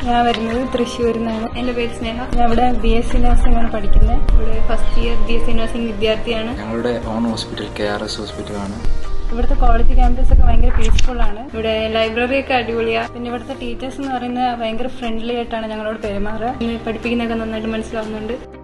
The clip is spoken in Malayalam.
ഞാൻ വരുന്നത് തൃശ്ശൂരിൽ നിന്നാണ്. എന്റെ പേര് സ്നേഹ. ഞാൻ ഇവിടെ BSc നഴ്സിംഗ് ആണ് പഠിക്കുന്നത്. ഇവിടെ ഫസ്റ്റ് ഇയർ BSc നഴ്സിംഗ് വിദ്യാർത്ഥിയാണ്. ഞങ്ങളുടെ ഓൺ ഹോസ്പിറ്റൽ KRS ഹോസ്പിറ്റലാണ്. ഇവിടുത്തെ കോളേജ് ക്യാമ്പസ് ഒക്കെ ഭയങ്കര പീസ്ഫുൾ ആണ്. ഇവിടെ ലൈബ്രറി ഒക്കെ അടിപൊളിയാണ്. പിന്നെ ഇവിടുത്തെ ടീച്ചേഴ്സ് എന്ന് പറയുന്നത് ഭയങ്കര ഫ്രണ്ട്ലി ആയിട്ടാണ് ഞങ്ങളോട് പെരുമാറുക. പഠിപ്പിക്കുന്നതൊക്കെ നന്നായിട്ട് മനസ്സിലാവുന്നുണ്ട്.